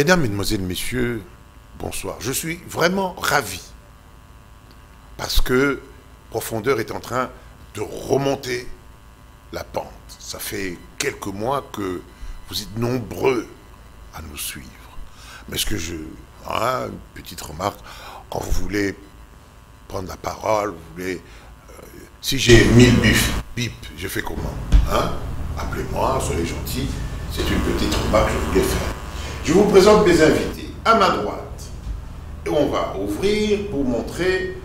Mesdames, Mesdemoiselles, Messieurs, bonsoir. Je suis vraiment ravi parce que Profondeur est en train de remonter la pente. Ça fait quelques mois que vous êtes nombreux à nous suivre. Mais ce que une petite remarque, quand vous voulez prendre la parole, vous voulez... si j'ai 1000 bip, je fais comment? Appelez-moi, soyez gentils. C'est une petite remarque que je voulais faire. Je vous présente mes invités. À ma droite, et on va ouvrir pour montrer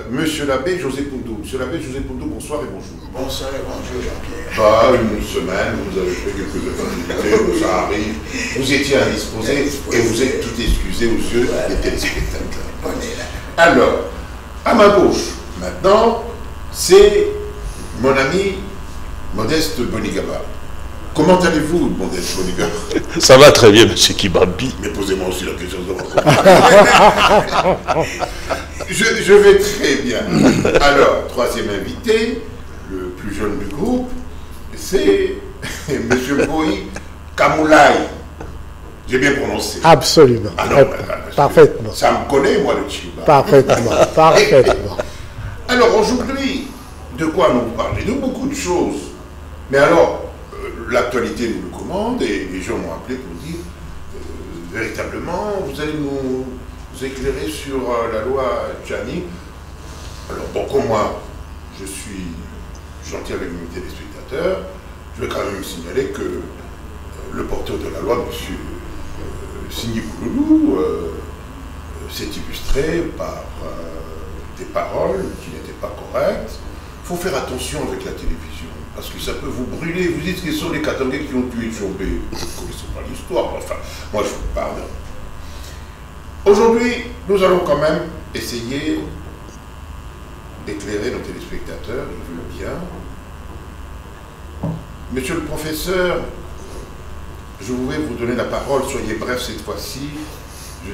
Monsieur l'abbé José Poundou. Monsieur l'abbé José Poundou, bonsoir et bonjour. Bonsoir et bonjour Jean-Pierre. Une semaine, vous avez fait quelques activités, ça arrive. Vous étiez indisposé et vous êtes tout excusé aux yeux des téléspectateurs. On est là. Alors, à ma gauche, maintenant, c'est mon ami Modeste Bonigaba. Comment allez-vous, Modeste Bonigaba? Ça va très bien, monsieur Kibambi. Mais posez-moi aussi la question de votre je vais très bien. Alors, troisième invité, le plus jeune du groupe, c'est M. Boï Kamoulaï. J'ai bien prononcé. Absolument. Ah non, parfaitement. Ça me connaît, moi, le Chiba. Parfaitement, parfaitement. Alors, aujourd'hui, de quoi nous parler? De beaucoup de choses. Mais alors, l'actualité nous le commande et les gens m'ont appelé pour dire véritablement, vous allez nous éclairer sur la loi Tchani. Alors, bon, comme moi, je suis gentil avec mes téléspectateurs, je vais quand même signaler que le porteur de la loi, M. Signy Bouloulou, s'est illustré par des paroles qui n'étaient pas correctes. Il faut faire attention avec la télévision, parce que ça peut vous brûler. Vous dites que ce sont les Katangais qui ont tué Tchombe. Vous ne connaissez pas l'histoire, enfin, moi je vous parle. Aujourd'hui, nous allons quand même essayer d'éclairer nos téléspectateurs, ils veulent bien. Monsieur le professeur, je voudrais vous donner la parole, soyez bref cette fois-ci. Je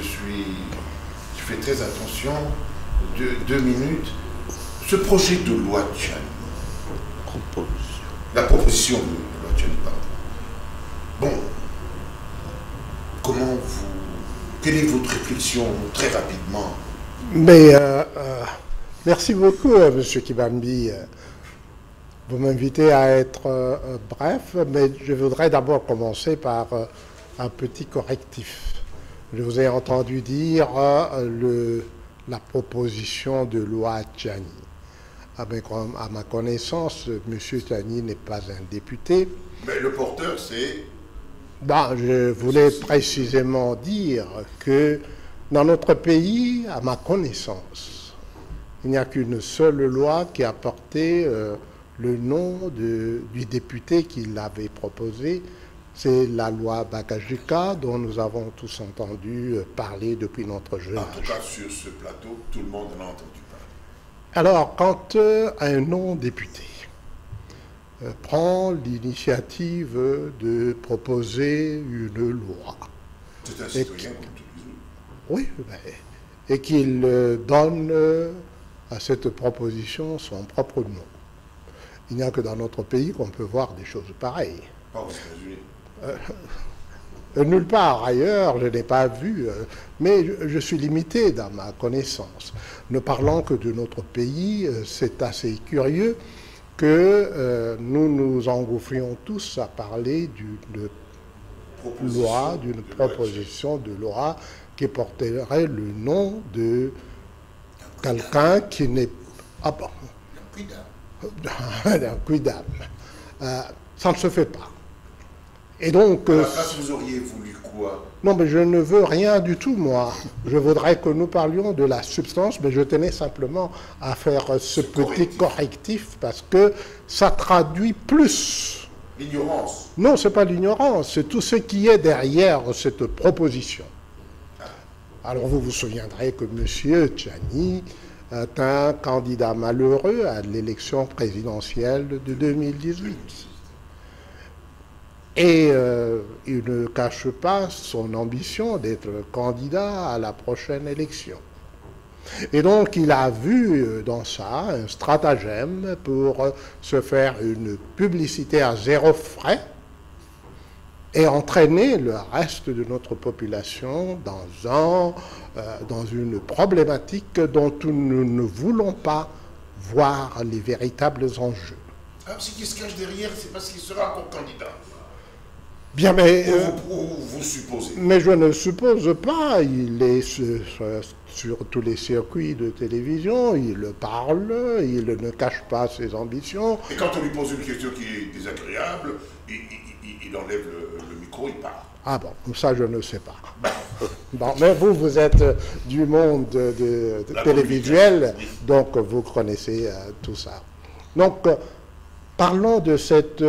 fais très attention, 2 minutes. Ce projet de loi Tchani, la proposition de loi Tchani, pardon. Bon, quelle est votre réflexion très rapidement? Mais merci beaucoup, M. Kibambi. Vous m'invitez à être bref, mais je voudrais d'abord commencer par un petit correctif. Je vous ai entendu dire la proposition de loi Tchani. À ma connaissance, M. Tchani n'est pas un député. Mais le porteur, c'est... Je voulais précisément dire que dans notre pays, à ma connaissance, il n'y a qu'une seule loi qui a porté le nom du député qui l'avait proposé. C'est la loi Bakajika dont nous avons tous entendu parler depuis notre jeune âge. En tout cas, sur ce plateau, tout le monde en a entendu parler. Alors, quand un non-député prend l'initiative de proposer une loi... C'est un citoyen comme tous les autres. Oui, et qu'il donne à cette proposition son propre nom. Il n'y a que dans notre pays qu'on peut voir des choses pareilles. Pas aux États-Unis. Nulle part ailleurs, je n'ai pas vu, mais je suis limité dans ma connaissance. Ne parlant que de notre pays, c'est assez curieux que nous nous engouffrions tous à parler d'une proposition de loi qui porterait le nom de quelqu'un qui n'est... Ah bon, d'un quidam. Ça ne se fait pas. Et donc... À la place, vous auriez voulu quoi? Non, mais je ne veux rien du tout, moi. Je voudrais que nous parlions de la substance, mais je tenais simplement à faire ce petit correctif parce que ça traduit plus. L'ignorance? Non, ce n'est pas l'ignorance, c'est tout ce qui est derrière cette proposition. Alors vous vous souviendrez que M. Tchani est un candidat malheureux à l'élection présidentielle de 2018. Et il ne cache pas son ambition d'être candidat à la prochaine élection. Et donc il a vu dans ça un stratagème pour se faire une publicité à 0 frais et entraîner le reste de notre population dans une problématique dont nous ne voulons pas voir les véritables enjeux. Alors, ce qui se cache derrière, c'est parce qu'il sera encore candidat. Bien, mais... vous supposez. Mais je ne suppose pas. Il est sur tous les circuits de télévision, il parle, il ne cache pas ses ambitions. Et quand on lui pose une question qui est désagréable, il enlève le micro, il part. Ah bon, ça je ne sais pas. Bon, mais vous êtes du monde de télévisuel, donc vous connaissez tout ça. Donc, parlons de cette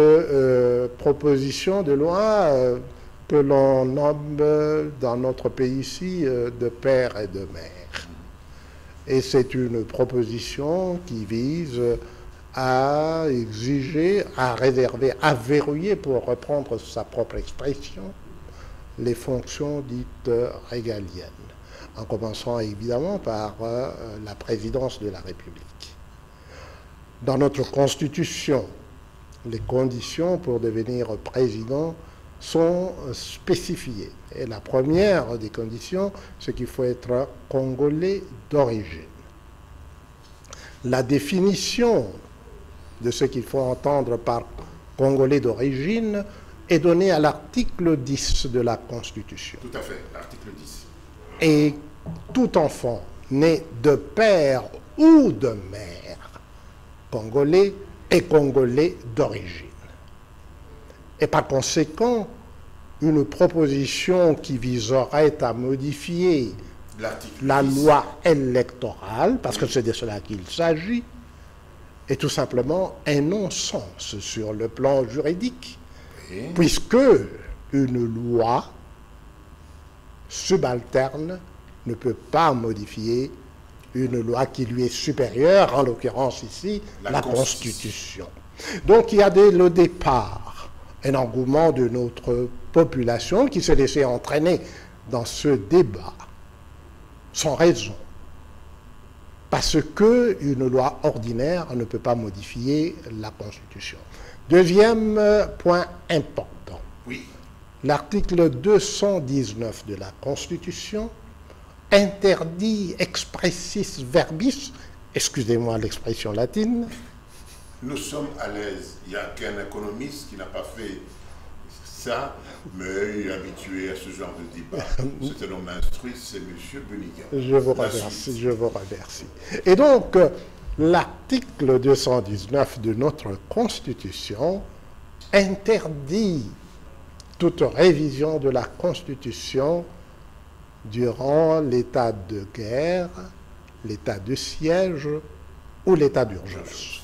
proposition de loi que l'on nomme dans notre pays ici de père et de mère. Et c'est une proposition qui vise à exiger, à réserver, à verrouiller, pour reprendre sa propre expression, les fonctions dites régaliennes, en commençant évidemment par la présidence de la République. Dans notre Constitution, les conditions pour devenir président sont spécifiées. Et la première des conditions, c'est qu'il faut être congolais d'origine. La définition de ce qu'il faut entendre par congolais d'origine est donnée à l'article 10 de la Constitution. Tout à fait, l'article 10. Et tout enfant né de père ou de mère congolais est congolais d'origine. Et par conséquent, une proposition qui viserait à modifier la loi électorale, parce que c'est de cela qu'il s'agit, est tout simplement un non-sens sur le plan juridique, puisque une loi subalterne ne peut pas modifier une loi qui lui est supérieure, en l'occurrence ici, la Constitution. Donc il y a dès le départ un engouement de notre population qui s'est laissé entraîner dans ce débat sans raison, parce qu'une loi ordinaire ne peut pas modifier la Constitution. Deuxième point important. Oui. L'article 219 de la Constitution interdit expressis verbis, excusez-moi l'expression latine. Nous sommes à l'aise. Il n'y a qu'un économiste qui n'a pas fait ça, mais il est habitué à ce genre de débat. C'est un homme instruit, c'est M. Beniga. Je vous remercie, je vous remercie. Et donc, l'article 219 de notre Constitution interdit toute révision de la Constitution durant l'état de guerre, l'état de siège ou l'état d'urgence.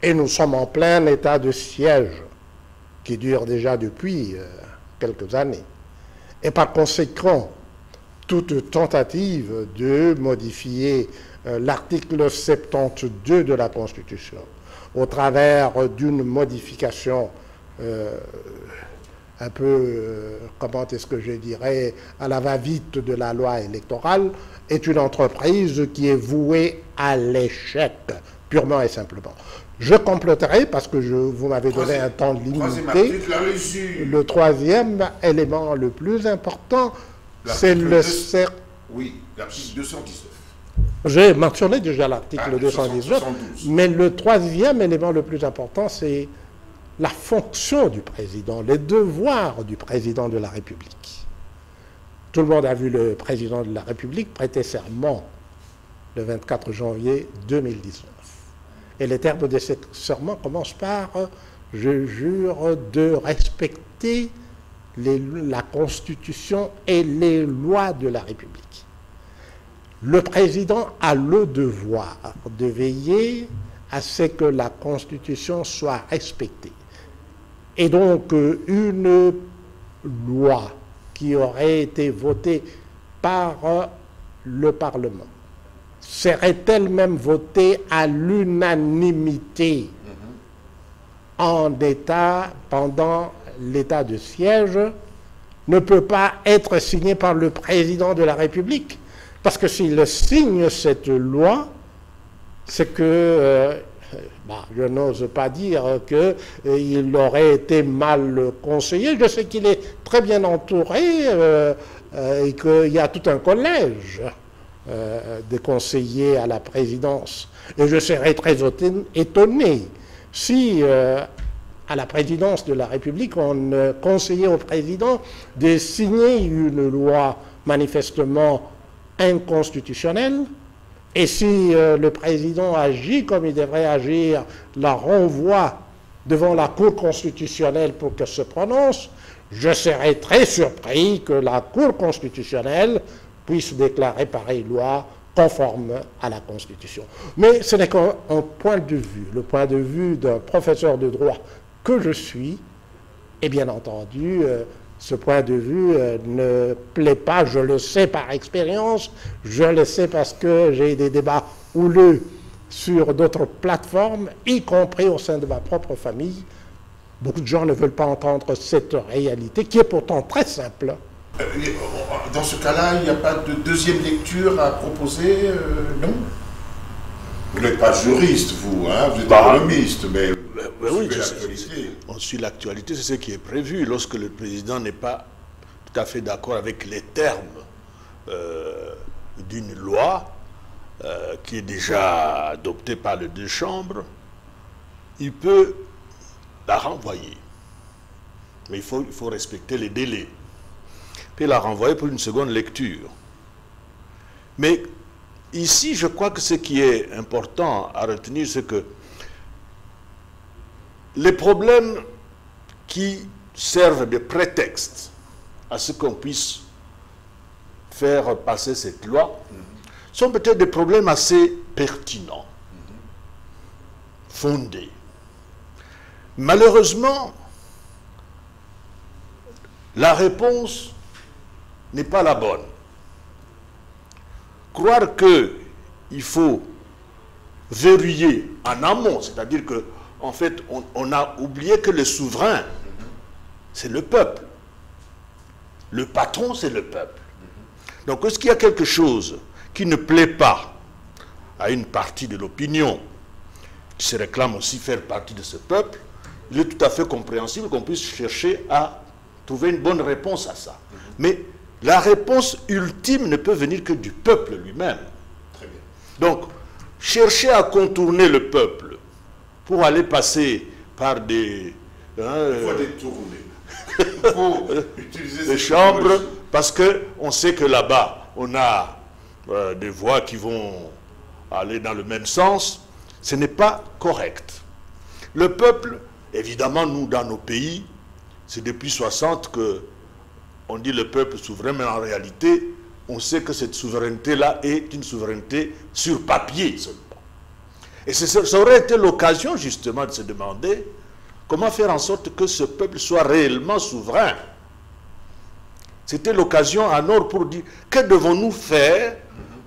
Et nous sommes en plein état de siège qui dure déjà depuis quelques années. Et par conséquent, toute tentative de modifier l'article 72 de la Constitution au travers d'une modification un peu, comment est-ce que je dirais, à la va-vite de la loi électorale, est une entreprise qui est vouée à l'échec, purement et simplement. Je compléterai, parce que vous m'avez donné un temps limité, le troisième élément le plus important, c'est le... Oui, l'article 219. J'ai mentionné déjà l'article 219, mais le troisième élément le plus important, c'est la fonction du président, les devoirs du président de la République. Tout le monde a vu le président de la République prêter serment le 24 janvier 2019. Et les termes de ce serment commencent par « Je jure de respecter la Constitution et les lois de la République ». Le président a le devoir de veiller à ce que la Constitution soit respectée. Et donc, une loi qui aurait été votée par le Parlement serait elle-même votée à l'unanimité pendant l'état de siège, ne peut pas être signée par le président de la République. Parce que s'il signe cette loi, c'est que je n'ose pas dire qu'il aurait été mal conseillé. Je sais qu'il est très bien entouré et qu'il y a tout un collège de conseillers à la présidence. Et je serais très étonné si, à la présidence de la République, on conseillait au président de signer une loi manifestement inconstitutionnelle, et si le président agit comme il devrait agir, la renvoie devant la Cour constitutionnelle pour qu'elle se prononce, je serais très surpris que la Cour constitutionnelle puisse déclarer pareille loi conforme à la Constitution. Mais ce n'est qu'un point de vue, le point de vue d'un professeur de droit que je suis, et bien entendu, ce point de vue ne plaît pas, je le sais par expérience, je le sais parce que j'ai des débats houleux sur d'autres plateformes, y compris au sein de ma propre famille. Beaucoup de gens ne veulent pas entendre cette réalité, qui est pourtant très simple. Dans ce cas-là, il n'y a pas de deuxième lecture à proposer, non? Vous n'êtes pas juriste, vous, hein? Vous êtes économiste, mais oui, on suit l'actualité, c'est ce qui est prévu. Lorsque le président n'est pas tout à fait d'accord avec les termes d'une loi qui est déjà adoptée par les deux chambres, il peut la renvoyer. Mais il faut respecter les délais. Puis la renvoyer pour une seconde lecture. Mais ici, je crois que ce qui est important à retenir, c'est que les problèmes qui servent de prétexte à ce qu'on puisse faire passer cette loi sont peut-être des problèmes assez pertinents, fondés. Malheureusement, la réponse n'est pas la bonne. Croire qu'il faut verrouiller en amont, c'est-à-dire que en fait, on a oublié que le souverain, c'est le peuple. Le patron, c'est le peuple. Donc, est-ce qu'il y a quelque chose qui ne plaît pas à une partie de l'opinion qui se réclame aussi faire partie de ce peuple, il est tout à fait compréhensible qu'on puisse chercher à trouver une bonne réponse à ça. Mais la réponse ultime ne peut venir que du peuple lui-même. Très bien. Donc, chercher à contourner le peuple pour aller passer par des... il faut détourner. Il faut utiliser des chambres, parce qu'on sait que là-bas, on a des voix qui vont aller dans le même sens. Ce n'est pas correct. Le peuple, évidemment, nous, dans nos pays, c'est depuis 60 que on dit le peuple souverain, mais en réalité, on sait que cette souveraineté-là est une souveraineté sur papier seulement. Et ça aurait été l'occasion, justement, de se demander comment faire en sorte que ce peuple soit réellement souverain. C'était l'occasion en or pour dire, que devons-nous faire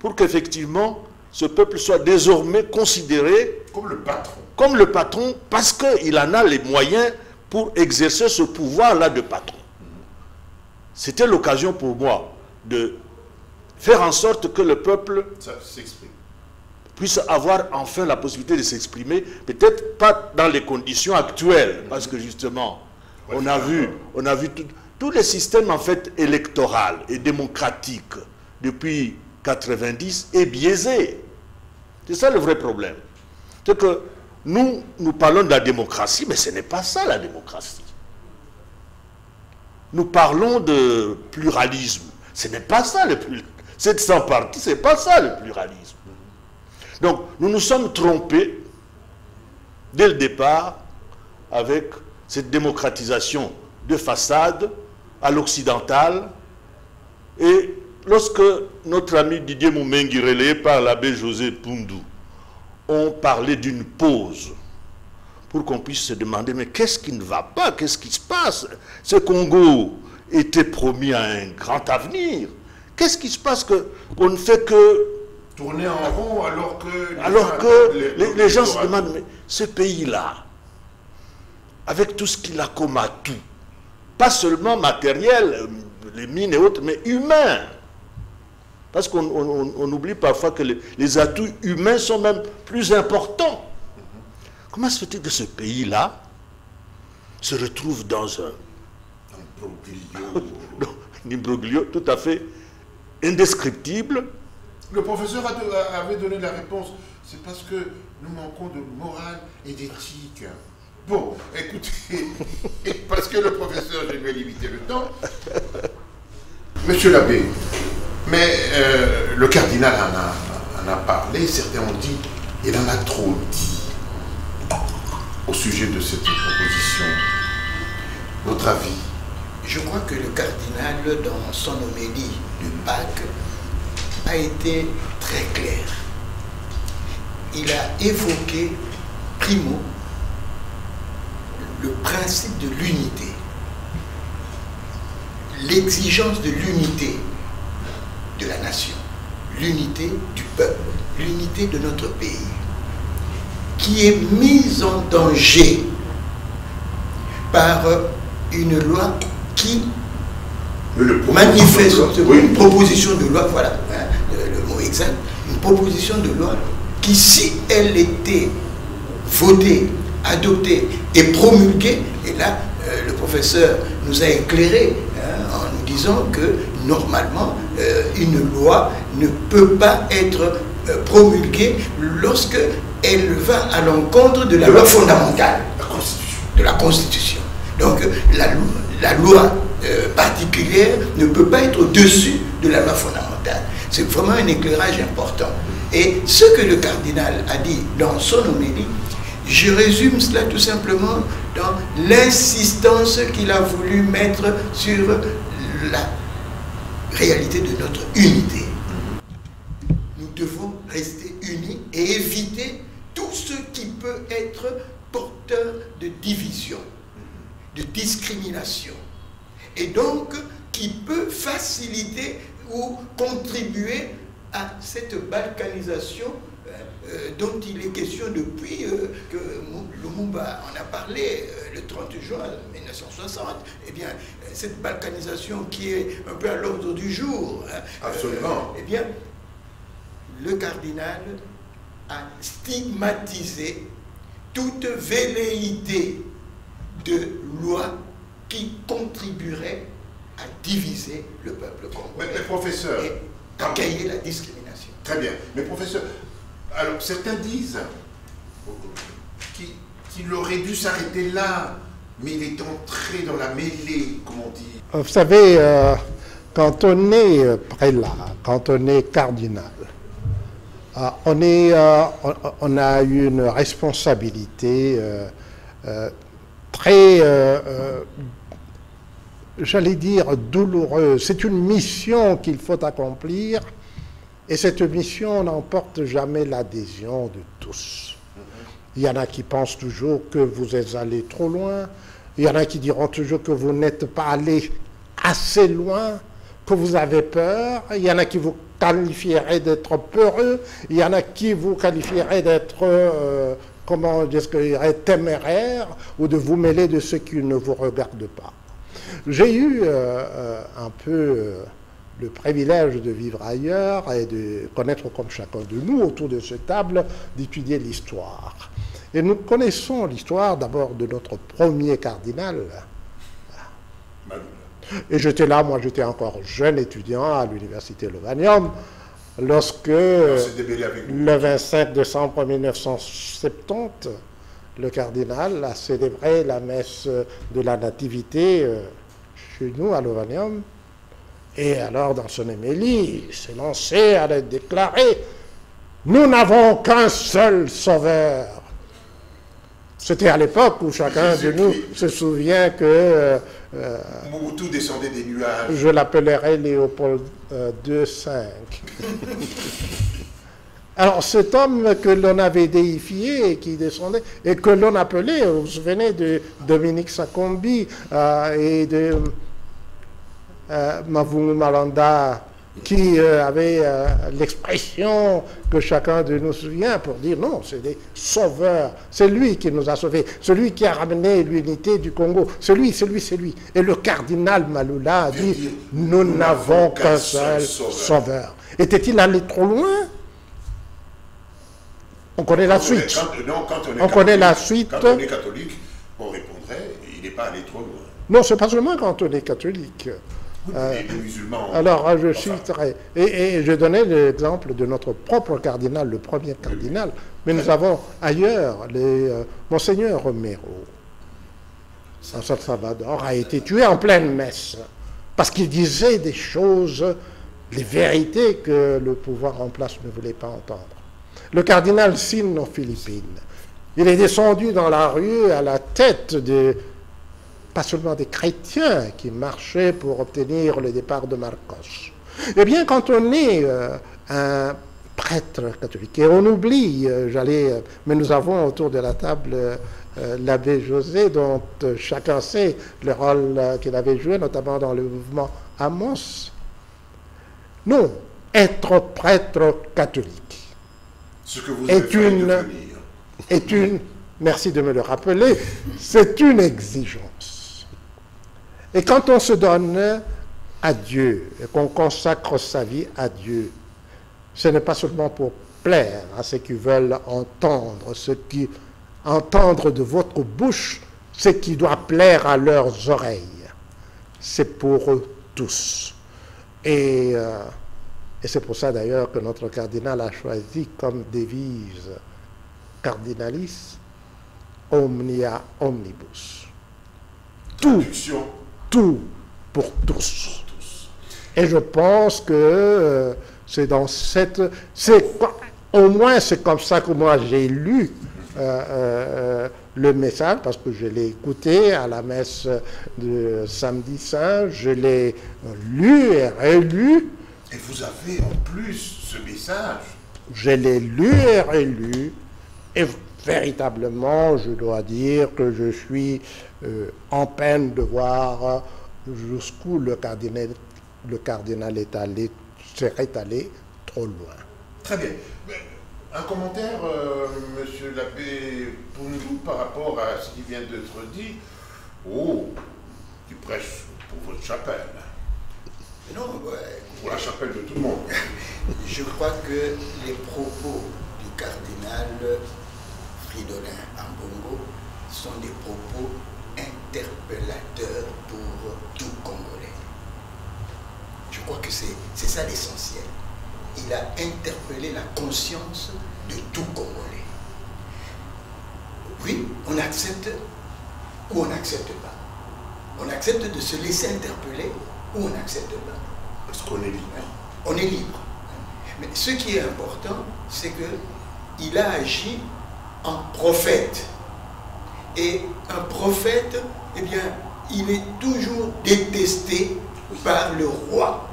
pour qu'effectivement, ce peuple soit désormais considéré comme le patron. Comme le patron, parce qu'il en a les moyens pour exercer ce pouvoir-là de patron. C'était l'occasion pour moi de faire en sorte que le peuple puisse avoir enfin la possibilité de s'exprimer, peut-être pas dans les conditions actuelles, parce que justement, on a vu tous les systèmes en fait électoraux et démocratiques depuis 90 est biaisé. C'est ça le vrai problème. C'est que nous parlons de la démocratie, mais ce n'est pas ça la démocratie. Nous parlons de pluralisme. Ce n'est pas ça le pluralisme. 700 partis, ce n'est pas ça le pluralisme. Donc, nous nous sommes trompés dès le départ avec cette démocratisation de façade à l'occidental. Et lorsque notre ami Didier Moumengi, relayé par l'abbé José Poundou, ont parlé d'une pause pour qu'on puisse se demander, mais qu'est-ce qui ne va pas? Qu'est-ce qui se passe? Ce Congo était promis à un grand avenir. Qu'est-ce qui se passe qu'on ne fait que tourner en rond alors que les gens se demandent, mais ce pays-là, avec tout ce qu'il a comme atout, pas seulement matériel, les mines et autres, mais humain. Parce qu'on oublie parfois que les atouts humains sont même plus importants. Comment se fait-il que ce pays-là se retrouve dans un imbroglio tout à fait indescriptible? Le professeur avait donné la réponse. C'est parce que nous manquons de morale et d'éthique. Bon, écoutez, parce que le professeur, je vais limiter le temps. Monsieur l'abbé, mais le cardinal en a parlé, certains ont dit, il en a trop dit au sujet de cette proposition. Votre avis? Je crois que le cardinal, dans son homélie de Pâques, a été très clair. Il a évoqué, primo, le principe de l'unité, l'exigence de l'unité de la nation, l'unité du peuple, l'unité de notre pays, qui est mise en danger par une loi qui manifeste une proposition de loi, voilà, hein, le mot exact, une proposition de loi qui, si elle était votée, adoptée et promulguée, et là, le professeur nous a éclairé hein, en nous disant que normalement, une loi ne peut pas être promulguée lorsque elle va à l'encontre de la loi fondamentale, de la Constitution. Donc, la loi particulière ne peut pas être au-dessus de la loi fondamentale. C'est vraiment un éclairage important. Et ce que le cardinal a dit dans son homélie, je résume cela tout simplement dans l'insistance qu'il a voulu mettre sur la réalité de notre unité. Nous devons rester unis et éviter tout ce qui peut être porteur de division, de discrimination, et donc qui peut faciliter ou contribuer à cette balkanisation dont il est question depuis que Lumumba en a parlé le 30 juin 1960. Eh bien, cette balkanisation qui est un peu à l'ordre du jour. Absolument. Eh bien, le cardinal a stigmatisé toute velléité de loi qui contribuerait à diviser le peuple congolais. Mais professeur, et à cailler la discrimination. Très bien. Mais professeur, alors certains disent qu'il aurait dû s'arrêter là, mais il est entré dans la mêlée, comme on dit. Vous savez, quand on est prélat, quand on est cardinal, on a une responsabilité très, j'allais dire, douloureuse. C'est une mission qu'il faut accomplir, et cette mission n'emporte jamais l'adhésion de tous. Il y en a qui pensent toujours que vous êtes allé trop loin, il y en a qui diront toujours que vous n'êtes pas allé assez loin, que vous avez peur, il y en a qui vous qualifieraient d'être peureux, il y en a qui vous qualifieraient d'être, comment dire, téméraire, ou de vous mêler de ceux qui ne vous regardent pas. J'ai eu un peu le privilège de vivre ailleurs et de connaître comme chacun de nous autour de cette table, d'étudier l'histoire. Et nous connaissons l'histoire d'abord de notre premier cardinal. Et j'étais là, moi j'étais encore jeune étudiant à l'université Lovanium, lorsque le 25 décembre 1970, le cardinal a célébré la messe de la Nativité chez nous à Lovanium. Et alors, dans son homélie, il s'est lancé à déclarer « Nous n'avons qu'un seul sauveur ». C'était à l'époque où chacun de nous se souvient que... Mobutu descendait des nuages. Je l'appellerai Léopold II. Alors, cet homme que l'on avait déifié et qui descendait, et que l'on appelait, vous vous souvenez de Dominique Sakombi et de Mavungu Malanda, qui avait l'expression que chacun de nous se souvient pour dire non, c'est des sauveurs, c'est lui qui nous a sauvés, celui qui a ramené l'unité du Congo, c'est lui. Et le cardinal Malula a dit nous n'avons qu'un seul sauveur. Était-il allé trop loin? On connaît la suite. On connaît la suite. Quand on est catholique, on répondrait, il n'est pas allé trop loin. Non, c'est pas seulement quand on est catholique. Les musulmans. Alors, je citerai, et je donnais l'exemple de notre propre cardinal, le premier cardinal, mais nous avons ailleurs, Monseigneur Romero, en San Salvador, a été tué en pleine messe, parce qu'il disait des choses, les vérités que le pouvoir en place ne voulait pas entendre. Le cardinal Sin aux Philippines, il est descendu dans la rue à la tête pas seulement des chrétiens qui marchaient pour obtenir le départ de Marcos. Eh bien, quand on est un prêtre catholique, et on oublie, mais nous avons autour de la table l'abbé José, dont chacun sait le rôle qu'il avait joué, notamment dans le mouvement Amos. Non, être prêtre catholique ce que vous est une, merci de me le rappeler, c'est une exigence. Et quand on se donne à Dieu et qu'on consacre sa vie à Dieu, ce n'est pas seulement pour plaire à ceux qui veulent entendre de votre bouche ce qui doit plaire à leurs oreilles. C'est pour eux tous. Et c'est pour ça d'ailleurs que notre cardinal a choisi comme devise cardinalis omnia omnibus. Tout pour tous. Et je pense que c'est dans au moins c'est comme ça que moi j'ai lu le message, parce que je l'ai écouté à la messe de samedi saint, je l'ai lu et relu. Et vous avez en plus ce message. Je l'ai lu et relu, et véritablement, je dois dire que je suis en peine de voir jusqu'où le cardinal serait allé trop loin. Très bien. Un commentaire, monsieur l'abbé Pundou, par rapport à ce qui vient d'être dit. Oh, tu prêches pour votre chapelle. Non, pour la chapelle de tout le monde. Je crois que les propos du cardinal Fridolin Ambongo sont des propos interpellateurs pour tout Congolais. Je crois que c'est ça l'essentiel. Il a interpellé la conscience de tout Congolais. Oui, on accepte ou on n'accepte pas. On accepte de se laisser interpeller ou on n'accepte pas. Parce qu'on est libre. On est libre. Mais ce qui est important, c'est qu'il a agi en prophète. Et un prophète, eh bien, il est toujours détesté par le roi.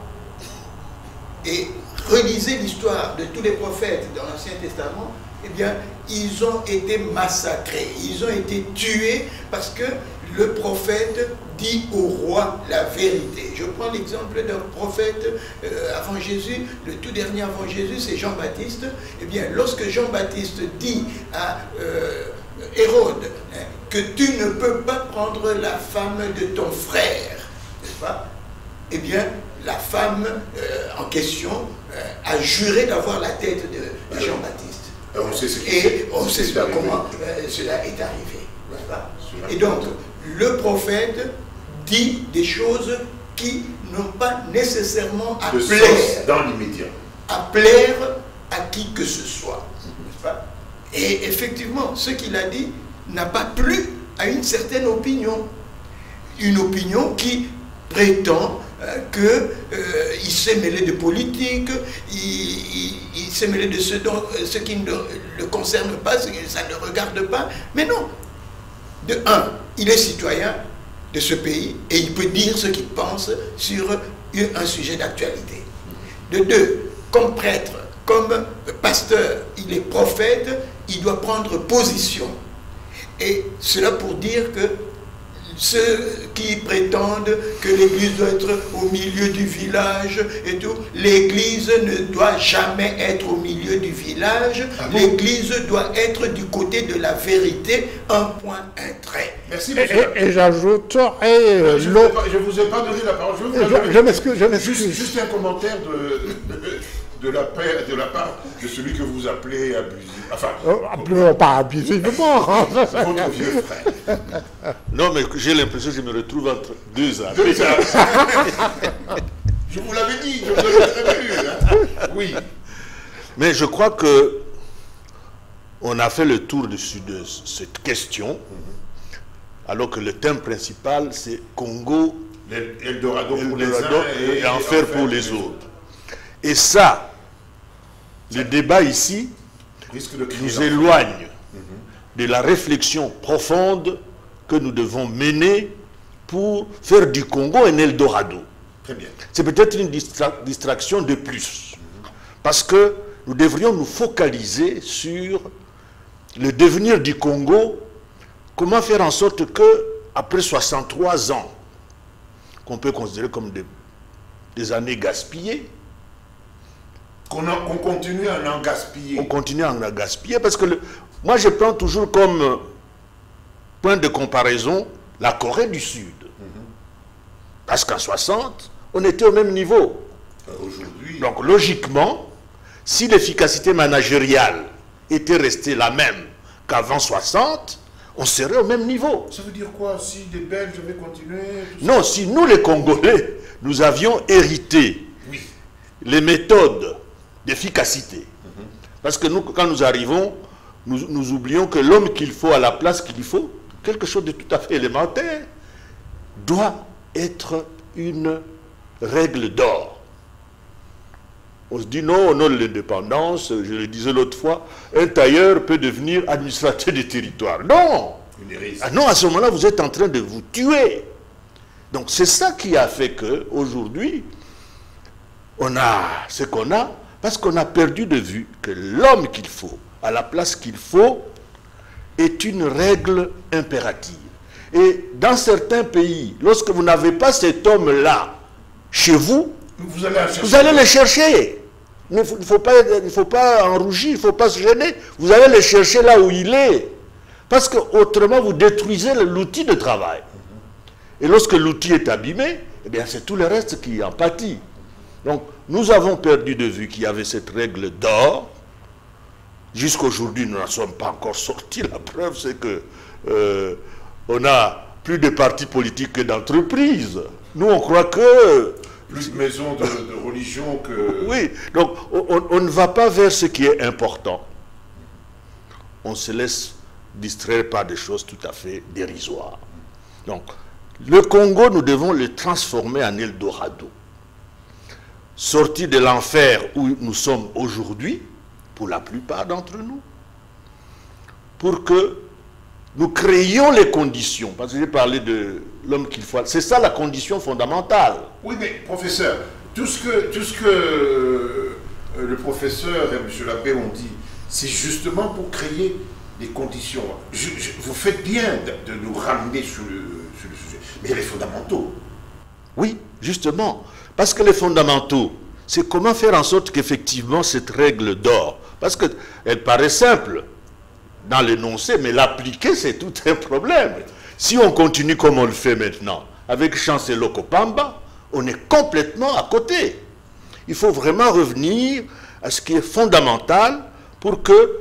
Et relisez l'histoire de tous les prophètes dans l'Ancien Testament, eh bien, ils ont été massacrés, ils ont été tués parce que le prophète dit au roi la vérité. Je prends l'exemple d'un prophète avant Jésus, le tout dernier avant Jésus, c'est Jean-Baptiste. Eh bien, lorsque Jean-Baptiste dit à Hérode que tu ne peux pas prendre la femme de ton frère, n'est-ce pas? Eh bien, la femme en question a juré d'avoir la tête de Jean-Baptiste. On sait ce et on sait comment cela est arrivé, n'est-ce pas? Et donc, le prophète dit des choses qui n'ont pas nécessairement à plaire dans l'immédiat, à plaire à qui que ce soit, n'est-ce pas? Et effectivement, ce qu'il a dit n'a pas plu à une certaine opinion. Une opinion qui prétend qu'il s'est mêlé de politique, il s'est mêlé de ce qui ne le concerne pas, ce que ça ne le regarde pas. Mais non. De un, il est citoyen de ce pays et il peut dire ce qu'il pense sur un sujet d'actualité. De deux, comme prêtre, comme pasteur, il est prophète, il doit prendre position. Et cela pour dire que ceux qui prétendent que l'église doit être au milieu du village et tout, l'église ne doit jamais être au milieu du village. L'église doit être du côté de la vérité, un point, un trait. Merci, monsieur. Et j'ajouterai... je ne vous ai pas donné la parole. Je m'excuse. Juste un commentaire de la part de celui que vous appelez abusif. Enfin, pas abusivement. votre vieux frère. Non, mais j'ai l'impression que je me retrouve entre deux âges. Je vous l'avais dit, je vous avais prévenu. Hein. Oui. Mais je crois que on a fait le tour de cette question, alors que le thème principal, c'est Congo, Eldorado pour les uns et enfer pour les autres. Et ça, le débat ici nous éloigne de la réflexion profonde que nous devons mener pour faire du Congo un Eldorado. Très bien. C'est peut-être une distraction de plus. Parce que nous devrions nous focaliser sur le devenir du Congo, comment faire en sorte que, après 63 ans, qu'on peut considérer comme des années gaspillées, qu'on continue à en gaspiller. On continue à en gaspiller, parce que moi je prends toujours comme point de comparaison la Corée du Sud. Parce qu'en 60, on était au même niveau. Aujourd'hui. Donc logiquement, si l'efficacité managériale était restée la même qu'avant 60, on serait au même niveau. Ça veut dire quoi? Si des Belges avaient continué? Non, si nous les Congolais, nous avions hérité les méthodes d'efficacité. Parce que nous, quand nous arrivons, nous oublions que l'homme qu'il faut à la place qu'il faut, quelque chose de tout à fait élémentaire, doit être une règle d'or. On se dit non, au nom de l'indépendance, je le disais l'autre fois, un tailleur peut devenir administrateur du territoire. Non! Ah non, à ce moment-là, vous êtes en train de vous tuer. Donc c'est ça qui a fait qu'aujourd'hui, on a ce qu'on a, parce qu'on a perdu de vue que l'homme qu'il faut, à la place qu'il faut, est une règle impérative. Et dans certains pays, lorsque vous n'avez pas cet homme-là chez vous, vous allez le chercher. Il ne faut pas en rougir, il ne faut pas se gêner. Vous allez le chercher là où il est. Parce qu'autrement, vous détruisez l'outil de travail. Et lorsque l'outil est abîmé, eh bien, c'est tout le reste qui en pâtit. Donc, nous avons perdu de vue qu'il y avait cette règle d'or. Jusqu'aujourd'hui, nous n'en sommes pas encore sortis. La preuve, c'est que on a plus de partis politiques que d'entreprises. Nous, on croit que... Plus de maisons de religion que... Oui, donc on ne va pas vers ce qui est important. On se laisse distraire par des choses tout à fait dérisoires. Donc, le Congo, nous devons le transformer en Eldorado. Sortir de l'enfer où nous sommes aujourd'hui, pour la plupart d'entre nous, pour que nous créions les conditions, parce que j'ai parlé de l'homme qu'il faut, c'est ça la condition fondamentale. Oui, mais professeur, tout ce que le professeur et M. Labbé ont dit, c'est justement pour créer les conditions. Vous faites bien de nous ramener sur le sujet, mais les fondamentaux. Oui, justement, parce que les fondamentaux, c'est comment faire en sorte qu'effectivement cette règle d'or, parce qu'elle paraît simple dans l'énoncé, mais l'appliquer, c'est tout un problème. Si on continue comme on le fait maintenant, avec Chancellor Kopamba, on est complètement à côté. Il faut vraiment revenir à ce qui est fondamental pour que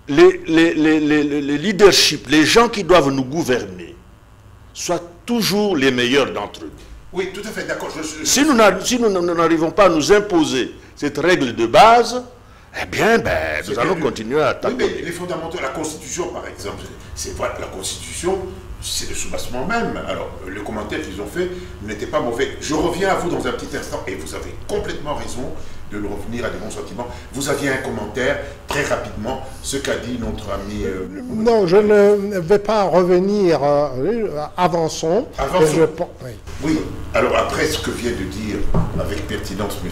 les leaderships, les gens qui doivent nous gouverner, soient toujours les meilleurs d'entre eux. Oui, tout à fait, d'accord. Si nous n'arrivons pas à nous imposer cette règle de base, eh bien, nous allons continuer à attaquer. Oui, mais les fondamentaux, la Constitution, par exemple, voilà, la Constitution, c'est le soubassement même. Alors, le commentaire qu'ils ont fait n'était pas mauvais. Je reviens à vous dans un petit instant, et vous avez complètement raison de nous revenir à des bons sentiments. Vous aviez un commentaire, très rapidement, ce qu'a dit notre ami... Non, je ne vais pas revenir. Avançons. Avançons. Oui, alors après ce que vient de dire avec pertinence M.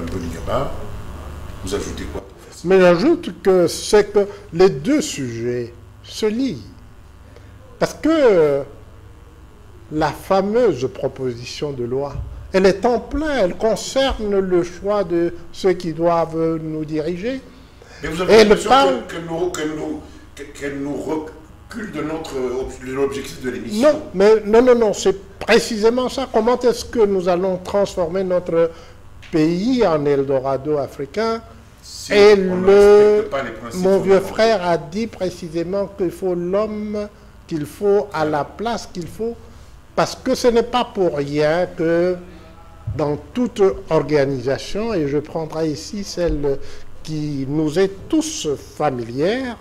Mbonigaba, vous ajoutez quoi, professeur? Mais j'ajoute que c'est que les deux sujets se lient. Parce que la fameuse proposition de loi, elle est en plein, elle concerne le choix de ceux qui doivent nous diriger. Mais vous avez l'impression qu'elle nous recule de l'objectif de l'émission? Non, mais non, c'est précisément ça. Comment est-ce que nous allons transformer notre pays en Eldorado africain. Si Et on ne respecte pas les principes mon vieux fondamentaux. frère a dit précisément qu'il faut l'homme qu'il faut à la place qu'il faut, parce que ce n'est pas pour rien que dans toute organisation, et je prendrai ici celle qui nous est tous familière,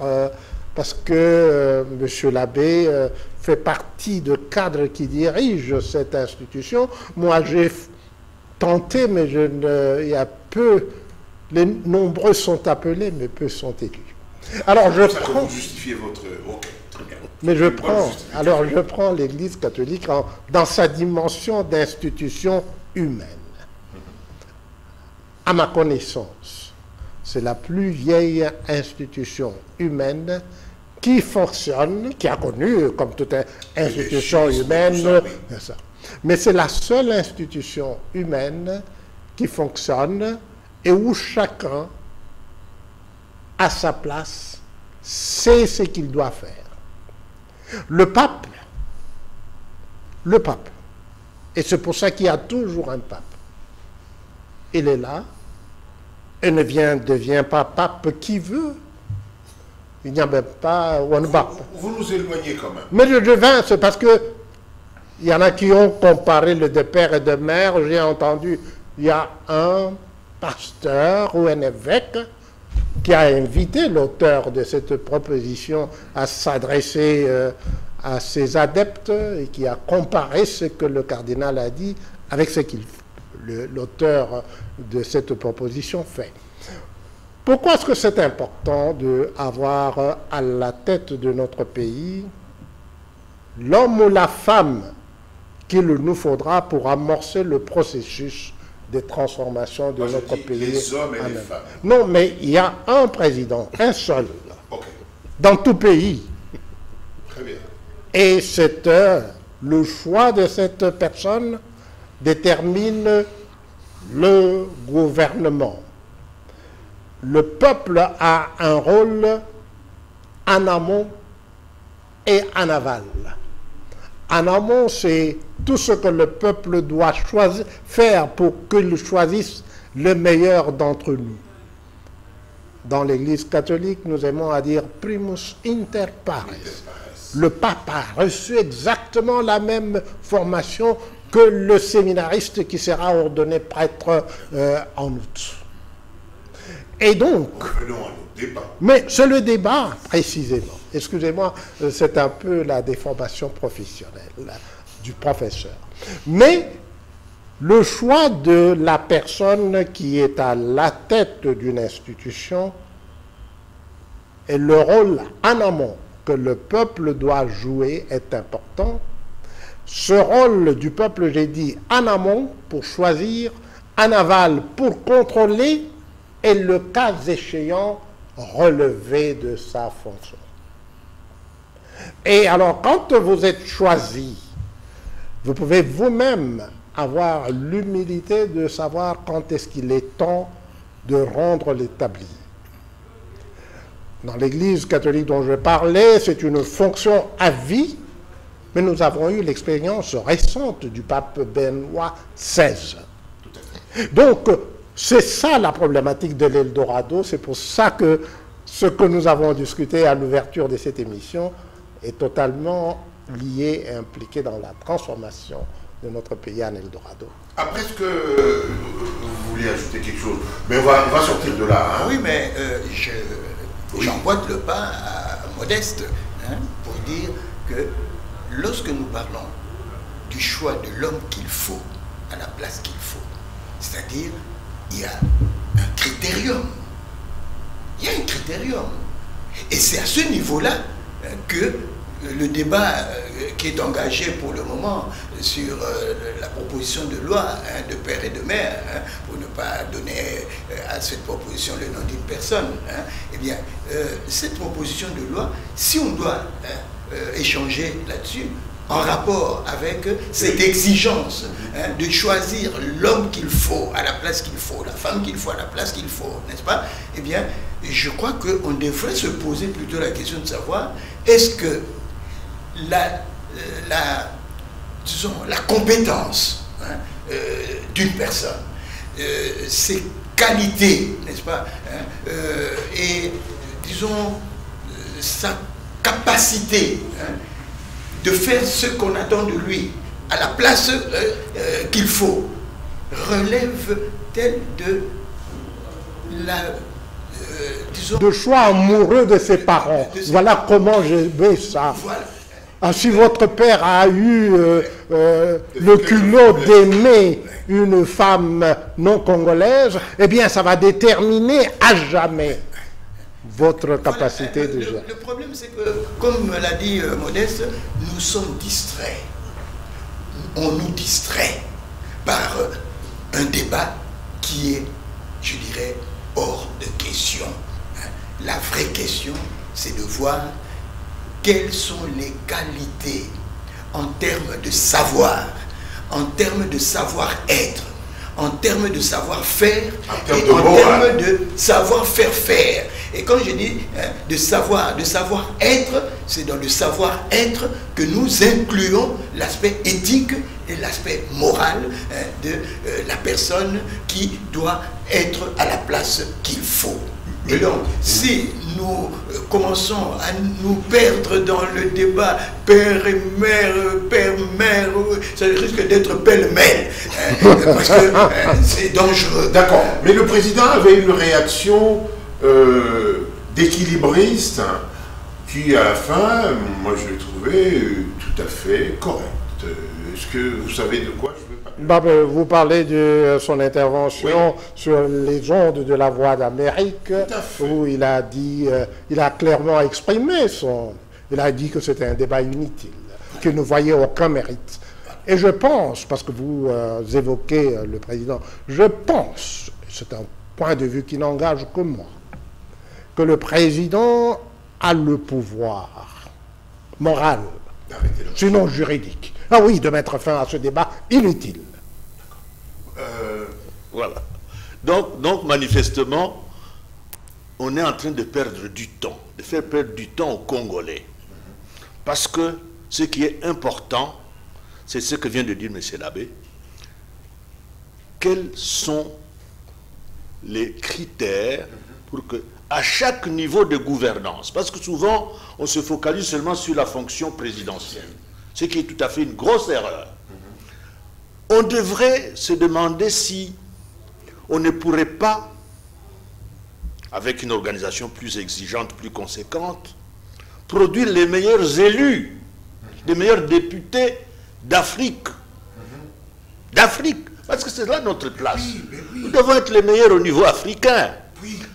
parce que M. l'abbé fait partie de cadres qui dirigent cette institution. Moi, j'ai tenté, mais il y a peu, les nombreux sont appelés, mais peu sont élus. Alors, je Ça, prends... vous justifiez votre... Ok, très bien. Mais je Une bonne prends, justification. alors je prends l'Église catholique dans sa dimension d'institution humaine. À ma connaissance, c'est la plus vieille institution humaine qui fonctionne, qui a connu, comme toute institution chiismes, humaine, tout ça, oui. c'est ça. Mais c'est la seule institution humaine qui fonctionne et où chacun, à sa place, sait ce qu'il doit faire. Le pape, et c'est pour ça qu'il y a toujours un pape, il est là, et ne devient pas pape qui veut. Il n'y a même pas one pape. Vous nous éloignez quand même. Mais je viens, c'est parce que il y en a qui ont comparé le de père et de mère. J'ai entendu, il y a un pasteur ou un évêque qui a invité l'auteur de cette proposition à s'adresser à ses adeptes et qui a comparé ce que le cardinal a dit avec ce qu'il l'auteur de cette proposition fait. Pourquoi est-ce que c'est important d'avoir à la tête de notre pays l'homme ou la femme qu'il nous faudra pour amorcer le processus de transformation de Moi, je notre dis pays? les hommes et en les Europe. femmes. Non, mais il y a un président, un seul, Ok, dans tout pays. très bien. Et c'est le choix de cette personne détermine le gouvernement. Le peuple a un rôle en amont et en aval. En amont, c'est tout ce que le peuple doit faire pour qu'il choisisse le meilleur d'entre nous. Dans l'Église catholique, nous aimons à dire primus inter pares. Le pape a reçu exactement la même formation que le séminariste qui sera ordonné prêtre en août. Et donc, Venons à nos débats. mais c'est le débat précisément. Excusez-moi, c'est un peu la déformation professionnelle du professeur. Mais le choix de la personne qui est à la tête d'une institution et le rôle en amont que le peuple doit jouer est important. Ce rôle du peuple, j'ai dit, en amont pour choisir, en aval pour contrôler et le cas échéant relever de sa fonction. Et alors, quand vous êtes choisi, vous pouvez vous-même avoir l'humilité de savoir quand est-ce qu'il est temps de rendre l'établi. Dans l'Église catholique dont je parlais, c'est une fonction à vie, mais nous avons eu l'expérience récente du pape Benoît XVI. Donc, c'est ça la problématique de l'Eldorado, c'est pour ça que ce que nous avons discuté à l'ouverture de cette émission est totalement lié et impliqué dans la transformation de notre pays en Eldorado. Après, est-ce que vous voulez ajouter quelque chose? Mais on va sortir de là. Hein. Oui, mais j'emboîte le pas à Modeste pour dire que lorsque nous parlons du choix de l'homme qu'il faut à la place qu'il faut, c'est-à-dire il y a un critérium. Il y a un critérium. Et c'est à ce niveau-là que le débat qui est engagé pour le moment sur la proposition de loi de père et de mère, pour ne pas donner à cette proposition le nom d'une personne, eh bien, cette proposition de loi, si on doit échanger là-dessus, en rapport avec cette exigence de choisir l'homme qu'il faut à la place qu'il faut, la femme qu'il faut à la place qu'il faut, n'est-ce pas? Eh bien, je crois qu'on devrait se poser plutôt la question de savoir, est-ce que disons, la compétence d'une personne ses qualités, n'est-ce pas, hein, et disons sa capacité, hein, de faire ce qu'on attend de lui à la place qu'il faut, relève-t-elle de la disons, de choix amoureux de ses parents? Voilà comment je vais ça. voilà. Ah, si votre père a eu le culot d'aimer une femme non congolaise, eh bien ça va déterminer à jamais votre capacité de gérer. Le problème, c'est que, comme l'a dit Modeste, nous sommes distraits. On nous distrait par un débat qui est, je dirais, hors de question. La vraie question, c'est de voir quelles sont les qualités en termes de savoir, en termes de savoir-être, en termes de savoir-faire et en termes de savoir-faire. Et quand je dis de savoir-être, c'est dans le savoir-être que nous incluons l'aspect éthique et l'aspect moral de la personne qui doit être à la place qu'il faut. Et donc, si nous commençons à nous perdre dans le débat père et mère, père-mère, ça risque d'être pêle-mêle, parce que c'est dangereux. D'accord, mais le président avait une réaction d'équilibriste qui, à la fin, moi je l'ai trouvé tout à fait correcte. Est-ce que vous savez de quoi je veux parler? Vous parlez de son intervention sur les ondes de la Voix d'Amérique, où il a dit, il a clairement exprimé il a dit que c'était un débat inutile, qu'il ne voyait aucun mérite. Et je pense, parce que vous évoquez le président, je pense, c'est un point de vue qui n'engage que moi, que le président a le pouvoir moral, sinon juridique, ah oui, de mettre fin à ce débat inutile. Voilà. Donc, manifestement, on est en train de perdre du temps, de faire perdre du temps aux Congolais. Parce que ce qui est important, c'est ce que vient de dire M. l'abbé. Quels sont les critères pour que, à chaque niveau de gouvernance, parce que souvent, on se focalise seulement sur la fonction présidentielle, ce qui est tout à fait une grosse erreur. On devrait se demander si on ne pourrait pas, avec une organisation plus exigeante, plus conséquente, produire les meilleurs élus, les meilleurs députés d'Afrique. D'Afrique, parce que c'est là notre place. Nous devons être les meilleurs au niveau africain.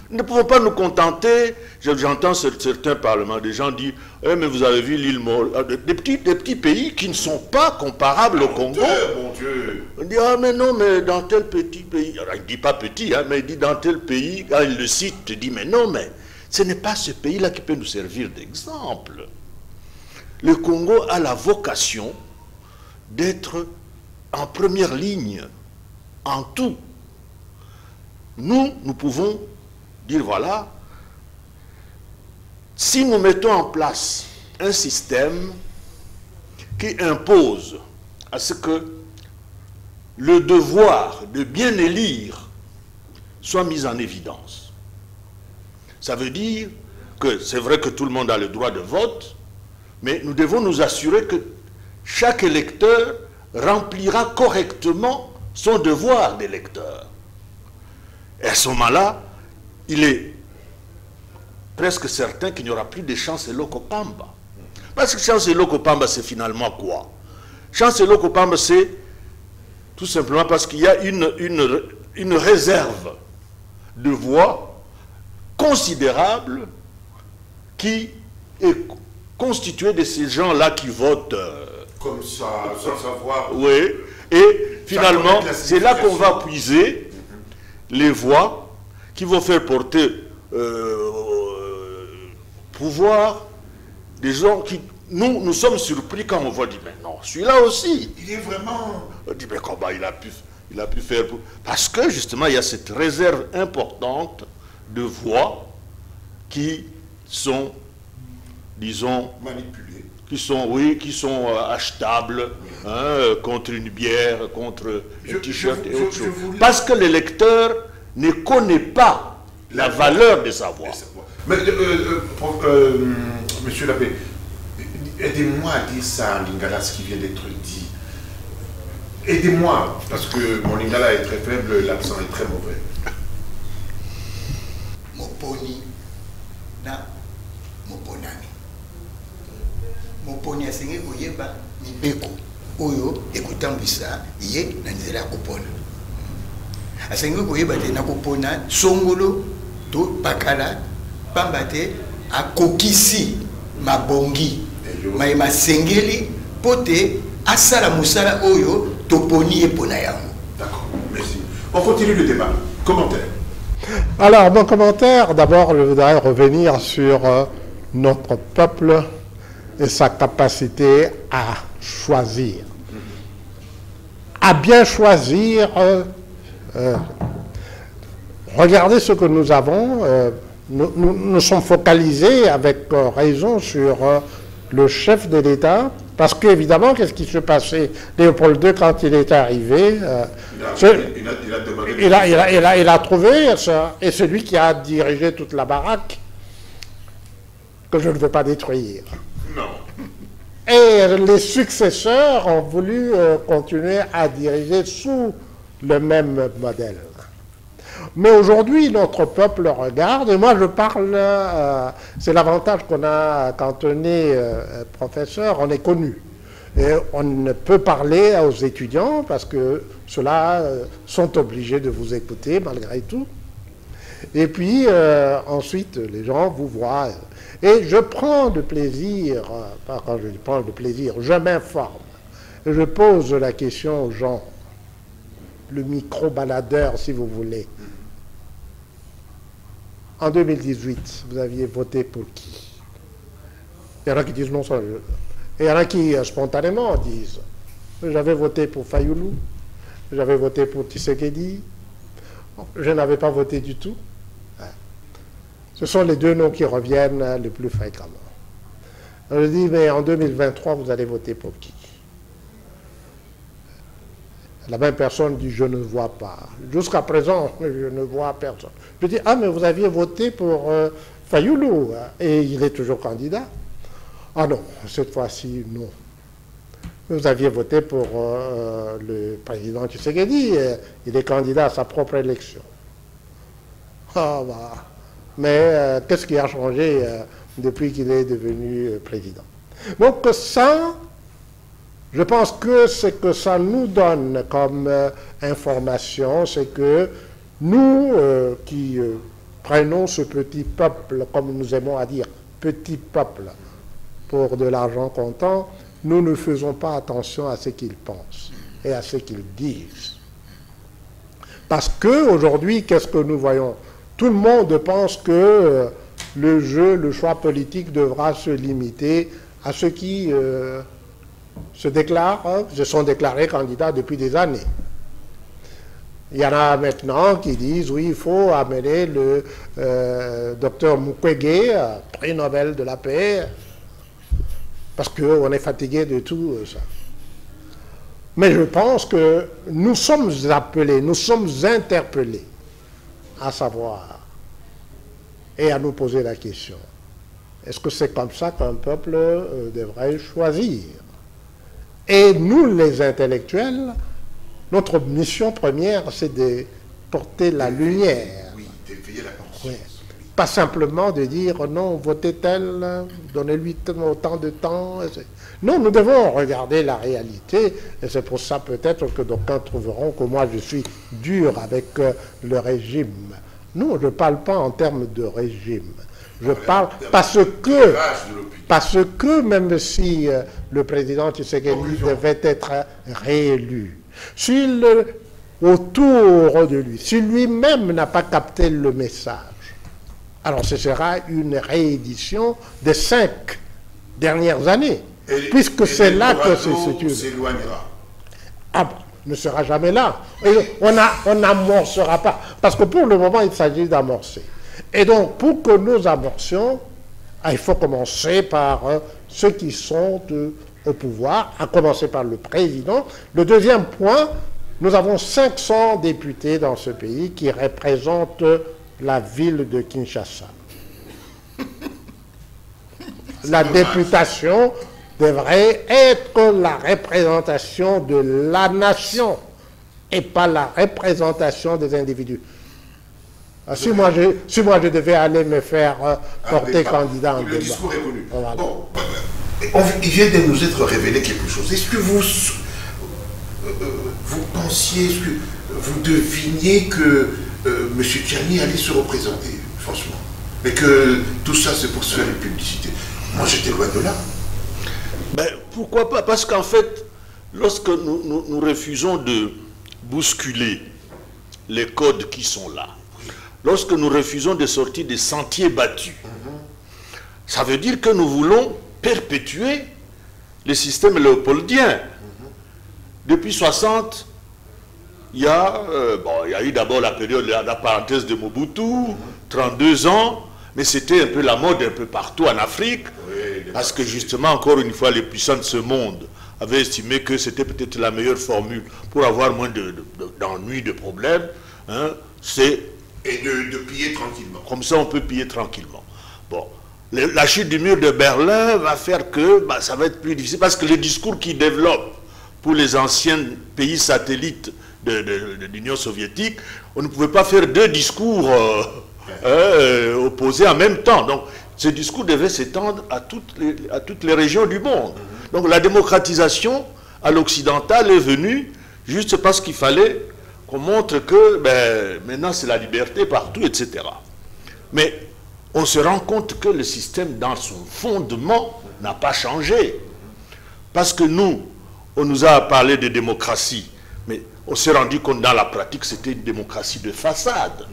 Nous ne pouvons pas nous contenter, j'entends certains parlements, des gens disent, eh, mais vous avez vu l'île Maurice, des petits pays qui ne sont pas comparables au Congo. Mon Dieu. On dit, ah mais non, mais dans tel petit pays, alors il ne dit pas petit, hein, mais il dit dans tel pays, quand il le cite, il dit, mais non, mais ce n'est pas ce pays-là qui peut nous servir d'exemple. Le Congo a la vocation d'être en première ligne, en tout. Nous pouvons dire, voilà, si nous mettons en place un système qui impose à ce que le devoir de bien élire soit mis en évidence, ça veut dire que c'est vrai que tout le monde a le droit de vote, mais nous devons nous assurer que chaque électeur remplira correctement son devoir d'électeur. Et à ce moment-là, il est presque certain qu'il n'y aura plus de Chancellor Kopamba. Parce que Chancellor Kopamba, c'est finalement quoi? Chancellor Kopamba, c'est tout simplement parce qu'il y a une réserve de voix considérable qui est constituée de ces gens-là qui votent. Comme ça, sans savoir. Oui, et finalement, c'est là qu'on va puiser les voix qui vont faire porter pouvoir des gens qui... Nous sommes surpris quand on voit, dit, mais non, celui-là aussi. Il est vraiment... On dit, mais comment il a pu faire... Parce que, justement, il y a cette réserve importante de voix qui sont, disons... qui sont achetables, hein, contre une bière, contre un t-shirt et autre chose. Parce que l'électeur ne connaît pas la valeur des savoirs. Mais, monsieur l'abbé, aidez-moi à dire ça en lingala, ce qui vient d'être dit. Aidez-moi, parce que mon lingala est très faible, l'accent est très mauvais. Moponi na moponani. Moponi asenge koyeba mibeko oyo ekutambisa ye na nzela ya kopona. Asenge koyeba te na kopona songolo to bakala pamba te akokisi mabongi mayema sengeli pote asala musala oyo toponi epona yango. D'accord, merci. On continue le débat. Commentaire. Alors, mon commentaire, d'abord, je voudrais revenir sur notre peuple et sa capacité à choisir. À bien choisir. Regardez ce que nous avons. Nous sommes focalisés avec raison sur le chef de l'État, parce qu'évidemment, qu'est-ce qui se passait? Léopold II, quand il est arrivé, il a trouvé ça, et celui qui a dirigé toute la baraque, que je ne veux pas détruire. Non. Et les successeurs ont voulu continuer à diriger sous le même modèle. Mais aujourd'hui, notre peuple regarde, et moi je parle, c'est l'avantage qu'on a quand on est professeur, on est connu. Et on ne peut parler aux étudiants parce que ceux-là sont obligés de vous écouter malgré tout. Et puis ensuite, les gens vous voient. Et je prends de plaisir, quand je prends de plaisir, je m'informe. Je pose la question aux gens, le micro-baladeur si vous voulez. En 2018, vous aviez voté pour qui? Il y en a qui disent non, ça. Et il y en a qui spontanément disent j'avais voté pour Fayoulou, j'avais voté pour Tshisekedi, je n'avais pas voté du tout. Ce sont les deux noms qui reviennent le plus fréquemment. Je dis mais en 2023, vous allez voter pour qui? La même personne dit « je ne vois pas ». Jusqu'à présent, je ne vois personne. Je dis « ah, mais vous aviez voté pour Fayoulou, hein, et il est toujours candidat ». Ah non, cette fois-ci, non. Vous aviez voté pour le président Tshisekedi, il est candidat à sa propre élection. Ah bah, mais qu'est-ce qui a changé depuis qu'il est devenu président? Donc ça... Je pense que ce que ça nous donne comme information, c'est que nous qui prenons ce petit peuple, comme nous aimons à dire, petit peuple, pour de l'argent comptant, nous ne faisons pas attention à ce qu'ils pensent et à ce qu'ils disent. Parce qu'aujourd'hui, qu'est-ce que nous voyons? Tout le monde pense que le jeu, le choix politique devra se limiter à ceux qui... se sont déclarés candidats depuis des années. Il y en a maintenant qui disent oui, il faut amener le docteur Mukwege, prix Nobel de la paix, parce qu'on est fatigué de tout ça. Mais je pense que nous sommes appelés, nous sommes interpellés à savoir et à nous poser la question. Est-ce que c'est comme ça qu'un peuple devrait choisir? Et nous, les intellectuels, notre mission première, c'est de porter la lumière. Oui, d'éveiller la conscience. Oui. Pas simplement de dire, non, votez tel, donnez-lui autant de temps. Non, nous devons regarder la réalité, et c'est pour ça peut-être que d'aucuns trouveront que moi je suis dur avec le régime. Non, je ne parle pas en termes de régime. Je parle parce que même si le président Tshisekedi devait être réélu, s'il autour de lui, si lui-même n'a pas capté le message, alors ce sera une réédition des 5 dernières années, puisque c'est là que c'est s'éloignera. Ah bon, ne sera jamais là. Et on n'amorcera pas, parce que pour le moment il s'agit d'amorcer. Et donc, pour que nous amorcions, il faut commencer par ceux qui sont au pouvoir, à commencer par le président. Le deuxième point, nous avons 500 députés dans ce pays qui représentent la ville de Kinshasa. La députation devrait être la représentation de la nation et pas la représentation des individus. Si moi je devais aller me faire porter candidat en débat. Le discours est connu. Voilà. Bon, il vient de nous être révélé quelque chose. Est-ce que vous pensiez, est-ce que vous deviniez que M. Tchani allait se représenter, franchement, mais que tout ça c'est pour se faire une publicité? Moi j'étais loin de là. Ben, pourquoi pas? Parce qu'en fait, lorsque nous refusons de bousculer les codes qui sont là, lorsque nous refusons de sortir des sentiers battus, ça veut dire que nous voulons perpétuer le système léopoldien. Depuis 60, il y a eu d'abord la période, la parenthèse de Mobutu, 32 ans, mais c'était un peu la mode un peu partout en Afrique, parce que justement, encore une fois, les puissants de ce monde avaient estimé que c'était peut-être la meilleure formule pour avoir moins d'ennuis, de problèmes, hein, c'est... Et de piller tranquillement. Comme ça, on peut piller tranquillement. Bon, la chute du mur de Berlin va faire que ça va être plus difficile, parce que les discours qui développent pour les anciens pays satellites de l'Union soviétique, on ne pouvait pas faire deux discours opposés en même temps. Donc, ce discours devait s'étendre à toutes les régions du monde. Donc, la démocratisation à l'occidental est venue juste parce qu'il fallait qu'on montre que maintenant c'est la liberté partout, etc. Mais on se rend compte que le système dans son fondement n'a pas changé. Parce que on nous a parlé de démocratie, mais on s'est rendu compte dans la pratique que c'était une démocratie de façade.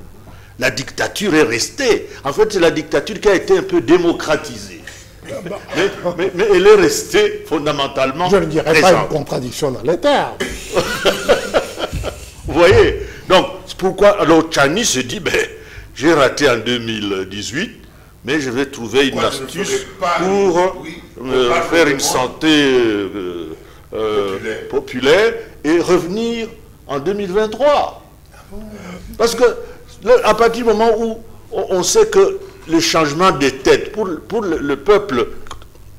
La dictature est restée. En fait, c'est la dictature qui a été un peu démocratisée. Mais elle est restée fondamentalement Je ne dirais présente. pas une contradiction dans les termes. Vous voyez? Donc, c'est pourquoi alors Tchani se dit, j'ai raté en 2018, mais je vais trouver une astuce pour faire une santé populaire et revenir en 2023. Parce que à partir du moment où on sait que le changement des têtes, pour le peuple,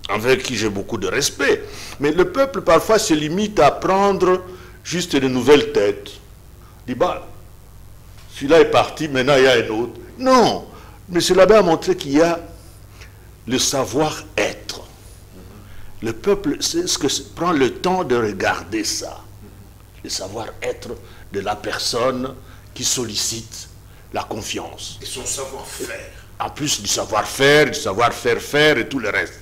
avec qui j'ai beaucoup de respect, mais le peuple parfois se limite à prendre juste de nouvelles têtes. Il dit, celui-là est parti, maintenant il y a un autre. Non, M. Labbé a montré qu'il y a le savoir-être. Le peuple, c'est ce que prend le temps de regarder ça. Le savoir-être de la personne qui sollicite la confiance. Et son savoir-faire. En plus du savoir-faire, du savoir-faire et tout le reste.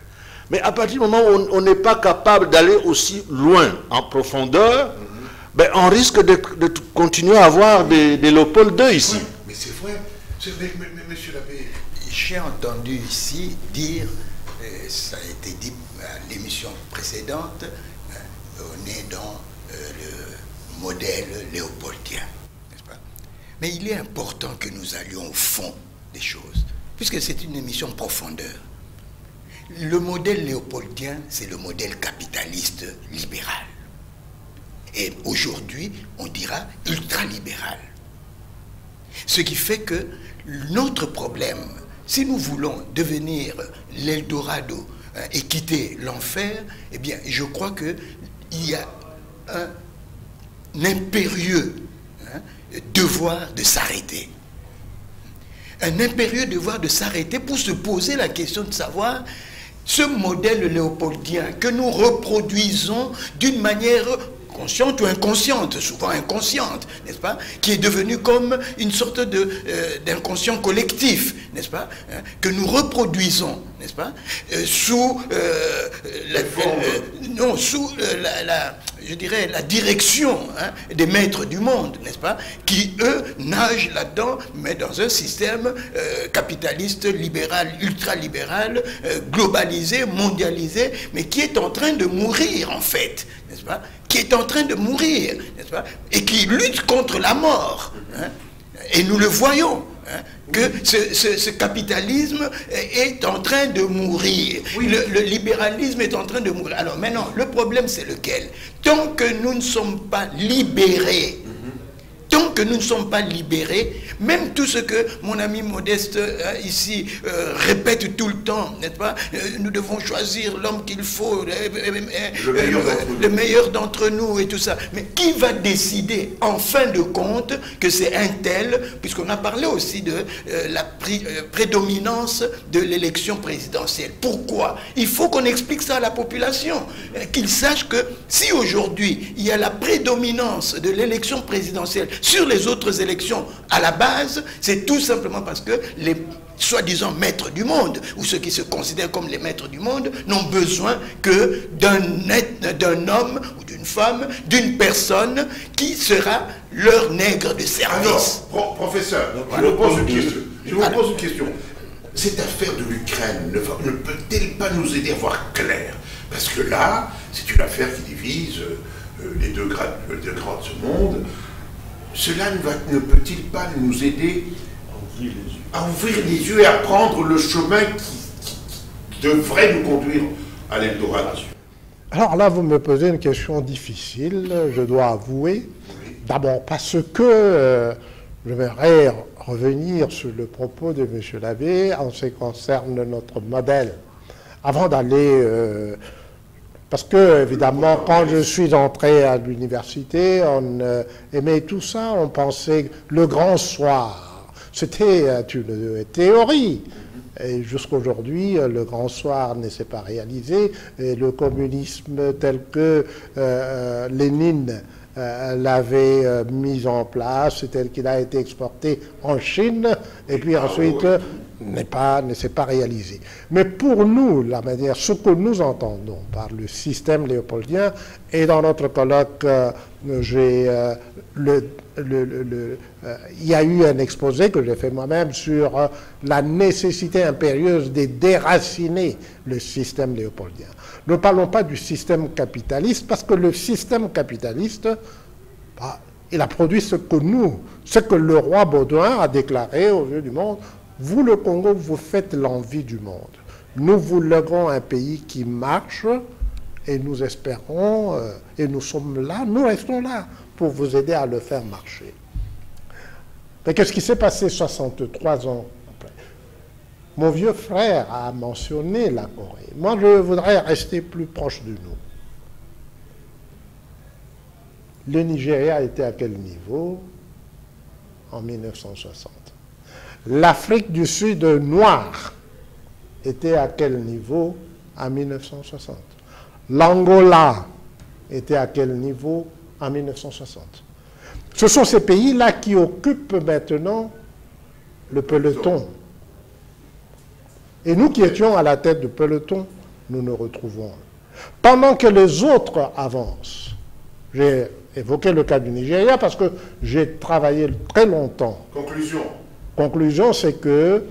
Mais à partir du moment où on n'est pas capable d'aller aussi loin, en profondeur, on risque de continuer à avoir des Léopold II ici. Ouais, mais c'est vrai, monsieur Labbé. J'ai entendu ici dire, ça a été dit à l'émission précédente, on est dans le modèle léopoldien, n'est-ce pas? Mais il est important que nous allions au fond des choses, puisque c'est une émission profondeur. Le modèle léopoldien, c'est le modèle capitaliste libéral. Et aujourd'hui, on dira ultralibéral. Ce qui fait que notre problème, si nous voulons devenir l'Eldorado et quitter l'enfer, eh bien, je crois qu'il y a un impérieux devoir de s'arrêter. Un impérieux devoir de s'arrêter pour se poser la question de savoir ce modèle léopoldien que nous reproduisons d'une manière consciente ou inconsciente, souvent inconsciente, n'est-ce pas, qui est devenu comme une sorte d'inconscient collectif, n'est-ce pas, que nous reproduisons, n'est-ce pas, sous je dirais, la direction des maîtres du monde, n'est-ce pas, qui, eux, nagent là-dedans, mais dans un système capitaliste, libéral, ultralibéral, globalisé, mondialisé, mais qui est en train de mourir, en fait, n'est-ce pas, qui est en train de mourir, n'est-ce pas, et qui lutte contre la mort. Et nous le voyons. que ce capitalisme est en train de mourir. Oui. Le libéralisme est en train de mourir. Alors maintenant, le problème c'est lequel? Tant que nous ne sommes pas libérés, tant que nous ne sommes pas libérés, même tout ce que mon ami Modeste ici répète tout le temps, n'est-ce pas? Nous devons choisir l'homme qu'il faut, le meilleur d'entre nous et tout ça. Mais qui va décider en fin de compte que c'est un tel, puisqu'on a parlé aussi de la prédominance de l'élection présidentielle. Pourquoi? Il faut qu'on explique ça à la population, qu'ils sachent que si aujourd'hui il y a la prédominance de l'élection présidentielle sur les autres élections, à la base, c'est tout simplement parce que les soi-disant maîtres du monde, ou ceux qui se considèrent comme les maîtres du monde, n'ont besoin que d'un homme ou d'une femme, d'une personne qui sera leur nègre de service. Alors, professeur, je vous pose une question. Je vous pose une question. Cette affaire de l'Ukraine ne peut-elle pas nous aider à voir clair? Parce que là, c'est une affaire qui divise les deux grands de ce monde. Cela ne peut-il pas nous aider à ouvrir les yeux et à prendre le chemin qui devrait nous conduire à l'Eldorado? Alors là, vous me posez une question difficile, je dois avouer. D'abord parce que j'aimerais revenir sur le propos de M. Labbé en ce qui concerne notre modèle. Avant d'aller... parce que, évidemment, quand je suis entré à l'université, on aimait tout ça, on pensait le grand soir. C'était une théorie. Et jusqu'aujourd'hui, le grand soir ne s'est pas réalisé. Et le communisme tel que Lénine l'avait mis en place, tel qu'il a été exporté en Chine, et puis ensuite ne s'est pas réalisé. Mais pour nous, la manière, ce que nous entendons par le système léopoldien, et dans notre colloque, il y a eu un exposé que j'ai fait moi-même sur la nécessité impérieuse de déraciner le système léopoldien. Ne parlons pas du système capitaliste, parce que le système capitaliste, il a produit ce que le roi Baudouin a déclaré aux yeux du monde. Vous, le Congo, vous faites l'envie du monde. Nous voulons un pays qui marche, et nous espérons, et nous sommes là, nous restons là pour vous aider à le faire marcher. Mais qu'est-ce qui s'est passé 63 ans après? Mon vieux frère a mentionné la Corée. Moi, je voudrais rester plus proche de nous. Le Nigeria était à quel niveau en 1960? L'Afrique du Sud noire était à quel niveau en 1960? L'Angola était à quel niveau en 1960? Ce sont ces pays-là qui occupent maintenant le peloton. Et nous qui étions à la tête du peloton, nous nous retrouvons. Pendant que les autres avancent, j'ai évoqué le cas du Nigeria parce que j'ai travaillé très longtemps. Conclusion. Conclusion, c'est que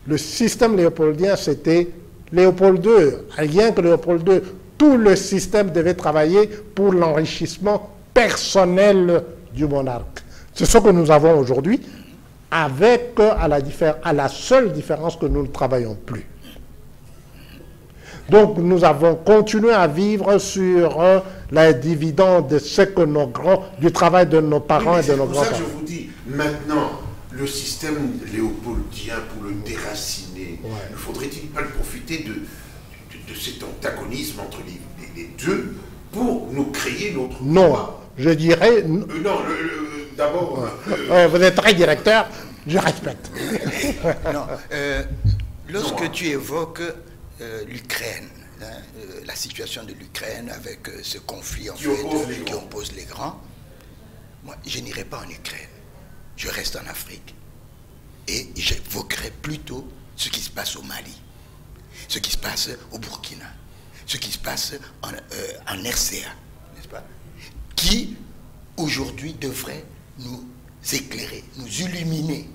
le système léopoldien, c'était Léopold II. Rien que Léopold II, tout le système devait travailler pour l'enrichissement personnel du monarque. C'est ce que nous avons aujourd'hui, avec à la seule différence que nous ne travaillons plus. Donc nous avons continué à vivre sur la dividende de ce que du travail de nos parents et de nos grands-parents. C'est pour ça que je vous dis, maintenant, le système léopoldien, pour le déraciner, ne faudrait-il pas profiter de cet antagonisme entre les deux pour nous créer notre... Non, je dirais... non, d'abord... vous êtes très directeur, je respecte. Non, lorsque tu évoques l'Ukraine, la situation de l'Ukraine avec ce conflit en qui oppose les grands, moi, je n'irai pas en Ukraine. Je reste en Afrique. Et j'évoquerai plutôt ce qui se passe au Mali, ce qui se passe au Burkina, ce qui se passe en RCA, n'est-ce pas? Qui, aujourd'hui, devrait nous éclairer, nous illuminer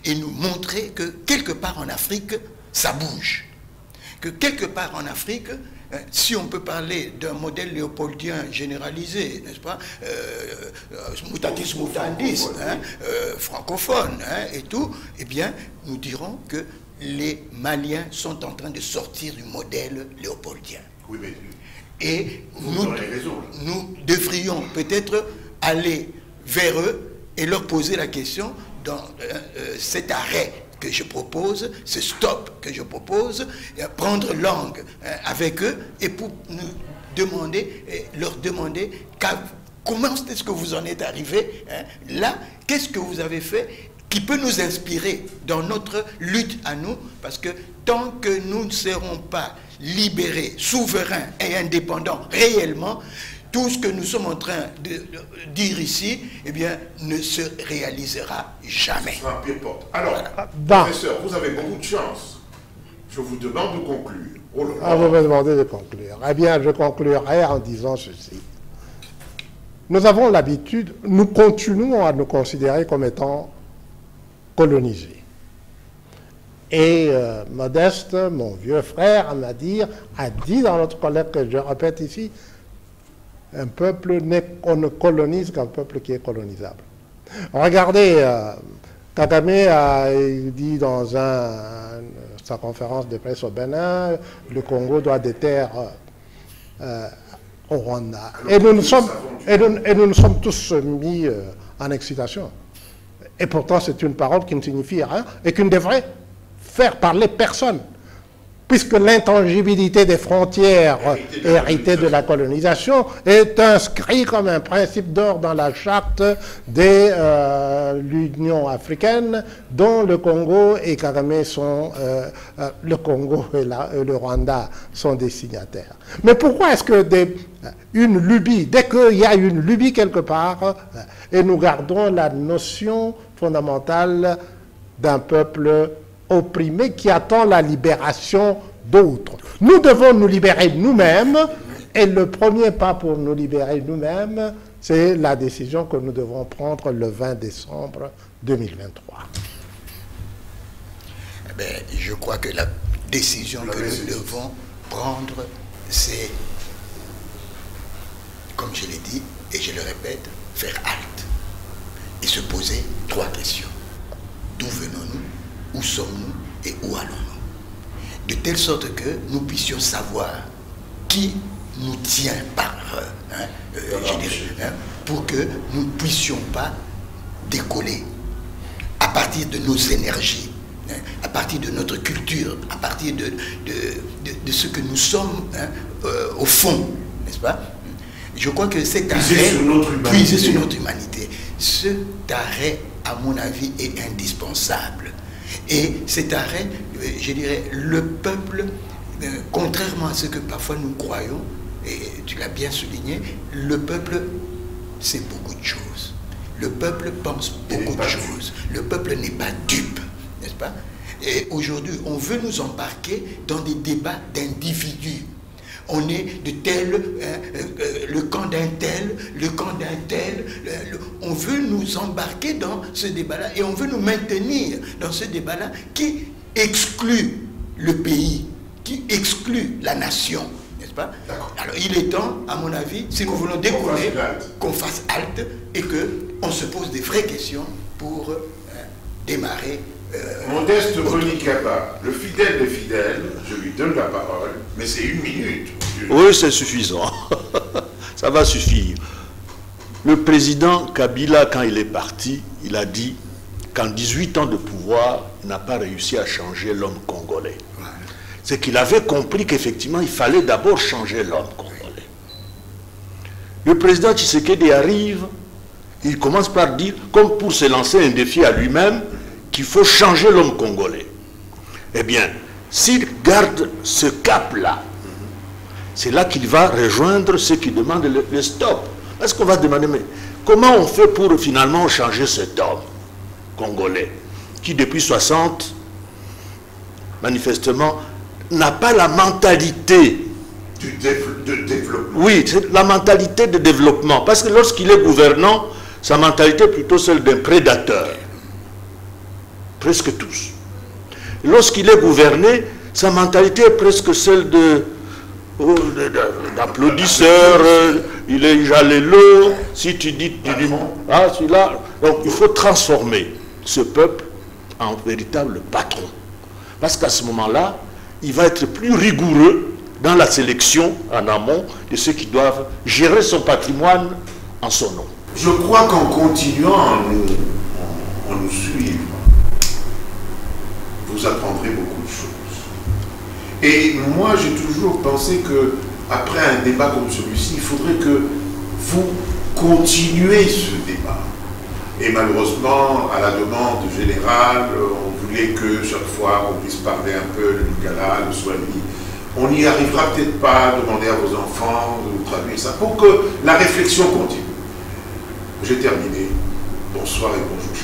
et nous montrer que, quelque part en Afrique, ça bouge. que quelque part en Afrique, si on peut parler d'un modèle léopoldien généralisé, n'est-ce pas, mutatis mutandis, francophone, et tout, eh bien, nous dirons que les Maliens sont en train de sortir du modèle léopoldien. Oui, mais et nous devrions peut-être aller vers eux et leur poser la question dans cet arrêt que je propose, ce stop que je propose, prendre langue avec eux et pour nous demander, leur demander comment est-ce que vous en êtes arrivé là, qu'est-ce que vous avez fait qui peut nous inspirer dans notre lutte à nous, parce que tant que nous ne serons pas libérés, souverains et indépendants réellement, tout ce que nous sommes en train de dire ici, eh bien, ne se réalisera jamais. Ce sera un pied-porte. Alors, professeur, vous avez beaucoup de chance. Je vous demande de conclure. Oh là là. Vous me demandez de conclure. Eh bien, je conclurai en disant ceci. Nous avons l'habitude, nous continuons à nous considérer comme étant colonisés. Et Modeste, mon vieux frère, a dit dans notre collègue, que je répète ici, un peuple, on ne colonise qu'un peuple qui est colonisable. Regardez, Kagame a dit dans sa conférence de presse au Bénin, le Congo doit des terres au Rwanda. Et nous nous sommes tous mis en excitation. Et pourtant, c'est une parole qui ne signifie rien et qui ne devrait faire parler personne. Puisque l'intangibilité des frontières héritées de la colonisation est inscrite comme un principe d'or dans la charte de l'Union africaine, dont le Congo et Kagame sont, le Congo et le Rwanda sont des signataires. Mais pourquoi est-ce que une lubie, dès qu'il y a une lubie quelque part, et nous gardons la notion fondamentale d'un peuple opprimé qui attend la libération d'autres. Nous devons nous libérer nous-mêmes, et le premier pas pour nous libérer nous-mêmes, c'est la décision que nous devons prendre le 20 décembre 2023. Eh bien, je crois que la décision que nous devons prendre, c'est, comme je l'ai dit, et je le répète, faire halte et se poser 3 questions. D'où venons-nous? Où sommes-nous et où allons-nous? De telle sorte que nous puissions savoir qui nous tient par, pour que nous ne puissions pas décoller à partir de nos énergies, à partir de notre culture, à partir de ce que nous sommes au fond, n'est-ce pas? Je crois que cet arrêt, puiser sur notre humanité, cet arrêt, à mon avis, est indispensable. Et cet arrêt, je dirais, le peuple, contrairement à ce que parfois nous croyons, et tu l'as bien souligné, le peuple sait beaucoup de choses. Le peuple pense beaucoup de choses. Le peuple n'est pas dupe, n'est-ce pas? Et aujourd'hui, on veut nous embarquer dans des débats d'individus. On est de tel, le camp d'un tel, le camp d'un tel. On veut nous embarquer dans ce débat-là et on veut nous maintenir dans ce débat-là qui exclut le pays, qui exclut la nation, n'est-ce pas? Alors il est temps, à mon avis, si nous voulons décoller, qu'on fasse halte et qu'on se pose des vraies questions pour démarrer. Modeste Bonikaba, le fidèle des fidèles, je lui donne la parole, mais c'est 1 minute. Oui, c'est suffisant. Ça va suffire. Le président Kabila, quand il est parti, il a dit qu'en 18 ans de pouvoir, il n'a pas réussi à changer l'homme congolais. C'est qu'il avait compris qu'effectivement, il fallait d'abord changer l'homme congolais. Le président Tshisekedi arrive, il commence par dire, comme pour se lancer un défi à lui-même, qu'il faut changer l'homme congolais. Eh bien, s'il garde ce cap-là, c'est là qu'il va rejoindre ceux qui demandent le stop. Est-ce qu'on va demander, mais comment on fait pour finalement changer cet homme congolais qui depuis 60, manifestement, n'a pas la mentalité de développement. Oui, c'est la mentalité de développement. Parce que lorsqu'il est gouvernant, sa mentalité est plutôt celle d'un prédateur. Presque tous. Lorsqu'il est gouverné, sa mentalité est presque celle d'applaudisseur, il est jalelo, si tu dis, ah celui-là. Donc il faut transformer ce peuple en véritable patron. Parce qu'à ce moment-là, il va être plus rigoureux dans la sélection en amont de ceux qui doivent gérer son patrimoine en son nom. Je crois qu'en continuant à nous suivre, vous apprendrez beaucoup de choses. Et moi, j'ai toujours pensé que après un débat comme celui-ci, il faudrait que vous continuez ce débat. Et malheureusement, à la demande générale, on voulait que chaque fois on puisse parler un peu le Lingala, le Swahili. On n'y arrivera peut-être pas, demandez à vos enfants de vous traduire ça, pour que la réflexion continue. J'ai terminé. Bonsoir et bonjour.